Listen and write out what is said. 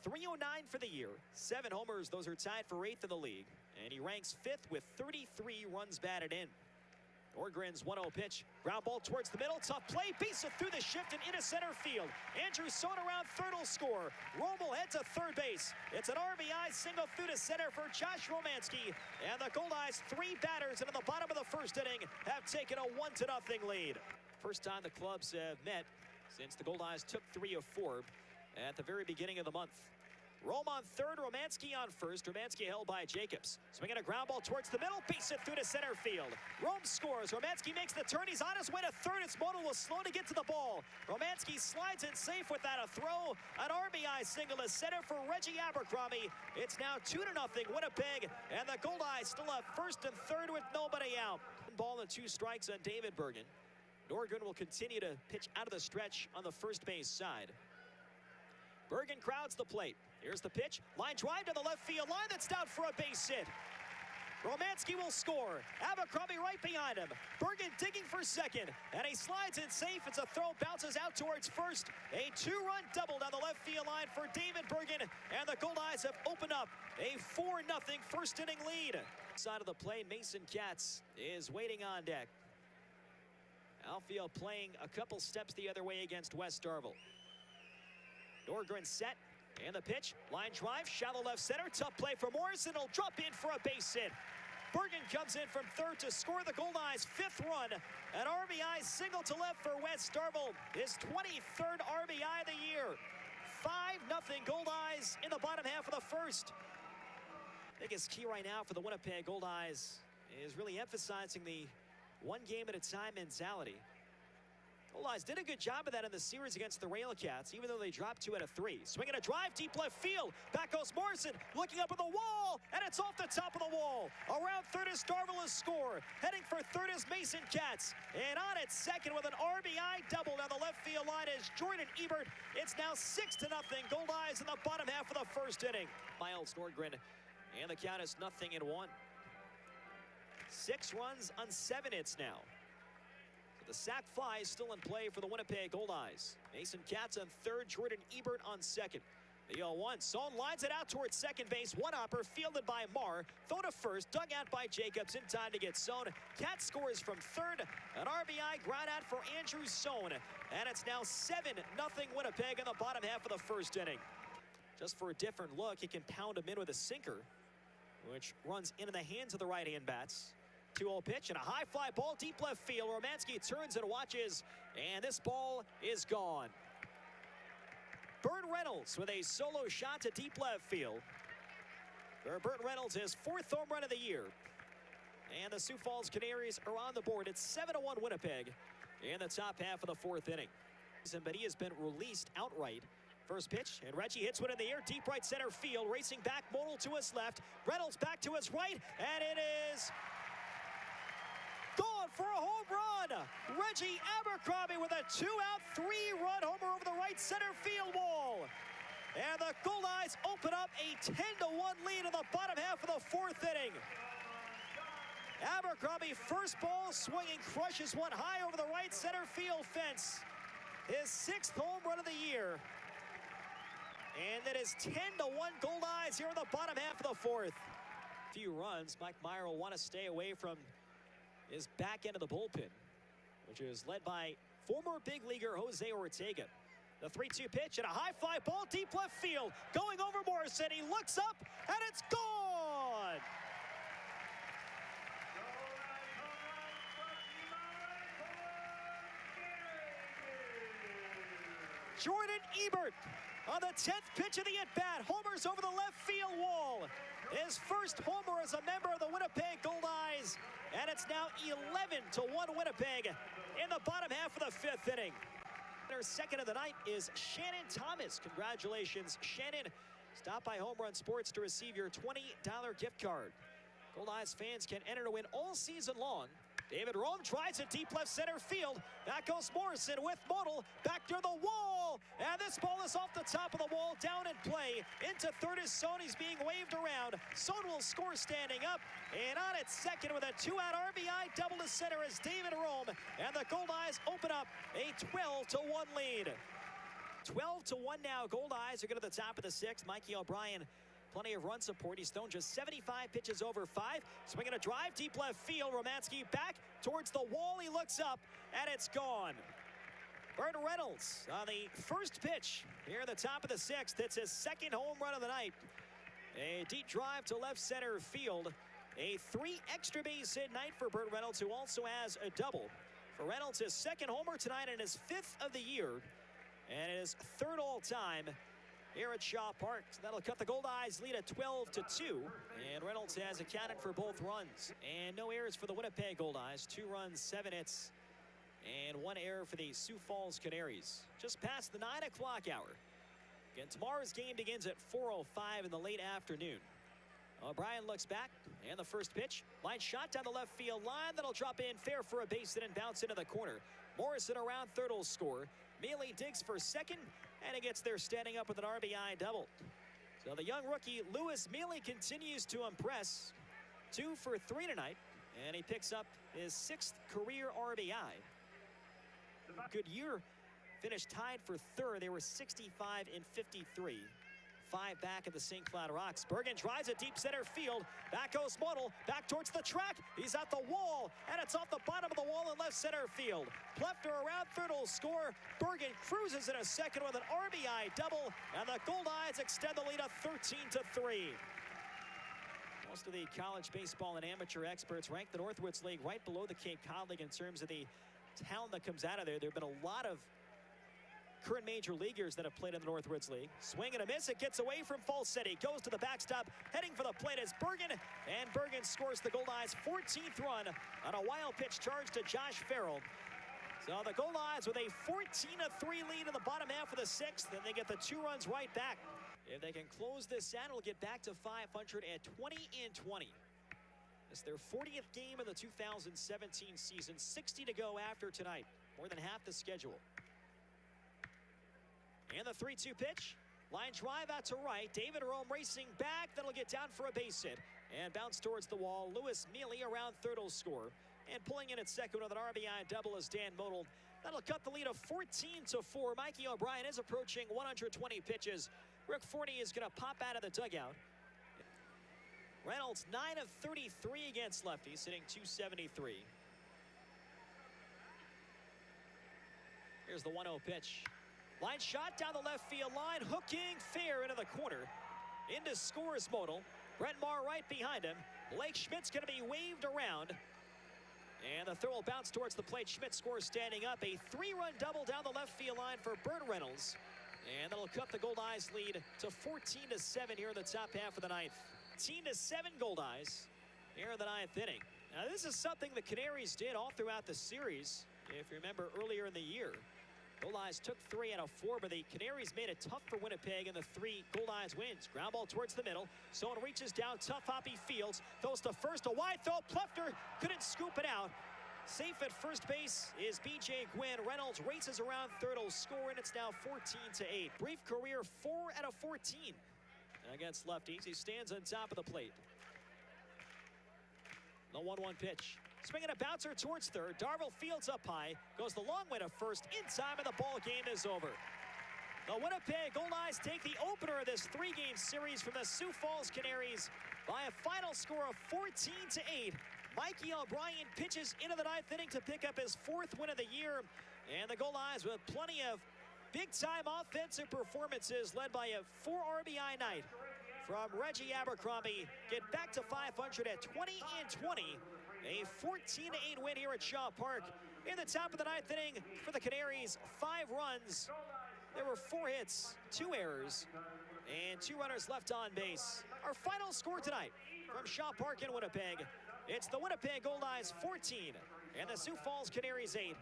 .309 for the year, 7 homers. Those are tied for 8th in the league, and he ranks 5th with 33 runs batted in. Nordgren's 1-0 pitch. Ground ball towards the middle. Tough play. Beats it through the shift and into center field. Andrew Sohn around third will score. Rome will head to third base. It's an RBI single through to center for Josh Romanski. And the Goldeyes, 3 batters into the bottom of the first inning, have taken a 1-0 lead. First time the clubs have met since the Goldeyes took 3 of 4 at the very beginning of the month. Rome on third, Romanski on first. Romanski held by Jacobs. Swinging a ground ball towards the middle, beats it through to center field. Rome scores. Romanski makes the turn. He's on his way to third. It's Model was slow to get to the ball. Romanski slides in safe without a throw. An RBI single to center for Reggie Abercrombie. It's now 2-0 Winnipeg, and the Goldeyes still have first and third with nobody out. 1 ball and 2 strikes on David Bergen. Nordgren will continue to pitch out of the stretch on the first base side. Bergen crowds the plate. Here's the pitch. Line drive to the left field line. That's down for a base hit. Romanski will score. Abercrombie right behind him. Bergen digging for second. And he slides in safe. It's a throw. Bounces out towards first. A 2-run double down the left field line for David Bergen. And the Goldeyes have opened up a 4-0 first inning lead. Side of the plate, Mason Katz is waiting on deck. Outfield playing a couple steps the other way against West Darville. Nordgren set, and the pitch. Line drive, shallow left center. Tough play for Morrison. He'll drop in for a base hit. Bergen comes in from third to score the Goldeyes' 5th run. An RBI single to left for West Darville. His 23rd RBI of the year. 5-0 Goldeyes in the bottom half of the first. Biggest key right now for the Winnipeg Goldeyes is really emphasizing the 1 game at a time mentality. Goldeyes did a good job of that in the series against the Railcats, even though they dropped 2 out of 3. Swinging a drive, deep left field. Back goes Morrison, looking up at the wall, and it's off the top of the wall. Around third is Darville has scored. Heading for third is Mason Katz. And on at second with an RBI double down the left field line is Jordan Ebert. It's now 6-0 Goldeyes in the bottom half of the first inning. Miles Nordgren, and the count is 0-1. 6 runs on 7 hits now. The sac fly is still in play for the Winnipeg Goldeyes. Mason Katz on third, Jordan Ebert on second. The 0-1. Sohn lines it out towards second base. One-hopper fielded by Marr. Throw to first, dug out by Jacobs in time to get Sohn. Katz scores from third. An RBI ground out for Andrew Sohn. And it's now 7-0 Winnipeg in the bottom half of the first inning. Just for a different look, he can pound him in with a sinker, which runs into the hands of the right-hand bats. 2-0 pitch and a high fly ball deep left field. Romanski turns and watches, and this ball is gone. Burt Reynolds with a solo shot to deep left field. Burt Reynolds, his 4th home run of the year. And the Sioux Falls Canaries are on the board. It's 7-1 Winnipeg in the top half of the 4th inning. But he has been released outright. First pitch, and Reggie hits one in the air, deep right center field. Racing back, Model to his left. Reynolds back to his right, and it is gone for a home run. Reggie Abercrombie with a 2-out, 3-run homer over the right center field wall. And the Goldeyes open up a 10-1 lead in the bottom half of the 4th inning. Abercrombie, first ball swinging, crushes one high over the right center field fence. His 6th home run of the year. And it is 10-1 Goldeyes here in the bottom half of the 4th. Few runs. Mike Meyer will want to stay away from his back end of the bullpen, which is led by former big leaguer Jose Ortega. The 3-2 pitch and a high fly ball deep left field. Going over Morrison. He looks up and it's gone. Jordan Ebert on the 10th pitch of the at-bat, homers over the left field wall. His first homer as a member of the Winnipeg Goldeyes, and it's now 11-1 Winnipeg in the bottom half of the 5th inning. Their second of the night is Shannon Thomas. Congratulations, Shannon. Stop by Home Run Sports to receive your $20 gift card. Goldeyes fans can enter to win all season long. David Rome tries it deep left center field. Back goes Morrison with Model back near the wall. And this ball is off the top of the wall, down in play. Into third is Sohn. He's being waved around. Sohn will score standing up. And on at second with a 2-out RBI double to center is David Rome. And the Goldeyes open up a 12-1 lead. 12-1 now. Goldeyes are going to the top of the sixth. Mikey O'Brien, plenty of run support. He's thrown just 75 pitches over 5. Swinging a drive deep left field. Romanski back towards the wall. He looks up, and it's gone. Burt Reynolds on the first pitch here at the top of the sixth. It's his second home run of the night. A deep drive to left center field. A 3 extra base hit night for Burt Reynolds, who also has a double. For Reynolds, his second homer tonight and his 5th of the year, and his 3rd all-time here at Shaw Park. So that'll cut the Goldeyes lead at 12-2, and Reynolds has accounted for both runs. And no errors for the Winnipeg Goldeyes. 2 runs, 7 hits, and 1 error for the Sioux Falls Canaries. Just past the 9 o'clock hour. Again, tomorrow's game begins at 4:05 in the late afternoon. O'Brien looks back, and the first pitch. Line shot down the left field line. That'll drop in fair for a base hit and bounce into the corner. Morrison around third will score. Mealy digs for second, and he gets there standing up with an RBI double. So the young rookie, Lewis Mealy, continues to impress. 2 for 3 tonight, and he picks up his 6th career RBI. Good year. Finished tied for 3rd. They were 65 and 53. 5 back at the St. Cloud Rocks. Bergen drives it deep center field. Back goes Model. Back towards the track. He's at the wall, and it's off the bottom of the wall in left center field. Plefter around third will score. Bergen cruises in a second with an RBI double, and the Goldeyes extend the lead to 13-3. Most of the college baseball and amateur experts rank the Northwoods League right below the Cape Cod League in terms of the talent that comes out of there. There have been a lot of current major leaguers that have played in the Northwoods League. Swing and a miss. It gets away from Falsetti. Goes to the backstop. Heading for the plate is Bergen. And Bergen scores the Goldeyes' 14th run on a wild pitch charge to Josh Farrell. So the Goldeyes with a 14-3 lead in the bottom half of the 6th. And they get the 2 runs right back. If they can close this out, it'll get back to 500 at 20-20. It's their 40th game of the 2017 season. 60 to go after tonight. More than half the schedule. And the 3-2 pitch. Line drive out to right. David Rome racing back. That'll get down for a base hit. And bounce towards the wall. Lewis Mealy around third will score. And pulling in at second with an RBI double is Dan Model. That'll cut the lead of 14-4. Mikey O'Brien is approaching 120 pitches. Rick Forney is going to pop out of the dugout. Reynolds 9 of 33 against lefties, hitting .273. Here's the 1-0 pitch. Line shot down the left field line, hooking fair into the corner. Into scores Model. Brent Marr right behind him. Blake Schmidt's going to be waved around. And the throw will bounce towards the plate. Schmidt scores standing up. A 3-run double down the left field line for Burt Reynolds. And that'll cut the Goldeyes lead to 14-7 here in the top half of the 9th. 14-7 Goldeyes here in the 9th inning. Now this is something the Canaries did all throughout the series. If you remember earlier in the year, Goldeyes took 3 out of 4, but the Canaries made it tough for Winnipeg in the 3 Goldeyes wins. Ground ball towards the middle. Someone reaches down, tough Hoppy Fields. Throws to first, a wide throw. Plefter couldn't scoop it out. Safe at first base is B.J. Gwynn. Reynolds races around third, will score, and it's now 14-8. Brief career, 4 out of 14 against lefties. He stands on top of the plate. The 1-1 pitch. Swinging a bouncer towards third. Darvill fields up high. Goes the long way to first. In time, and the ball game is over. The Winnipeg Goldeyes take the opener of this 3-game series from the Sioux Falls Canaries by a final score of 14-8. Mikey O'Brien pitches into the 9th inning to pick up his 4th win of the year. And the Goldeyes with plenty of big-time offensive performances led by a 4 RBI night from Reggie Abercrombie. Get back to 500 at 20-20. A 14-8 win here at Shaw Park. In the top of the 9th inning for the Canaries, 5 runs. There were 4 hits, 2 errors, and 2 runners left on base. Our final score tonight from Shaw Park in Winnipeg. It's the Winnipeg Goldeyes 14 and the Sioux Falls Canaries 8.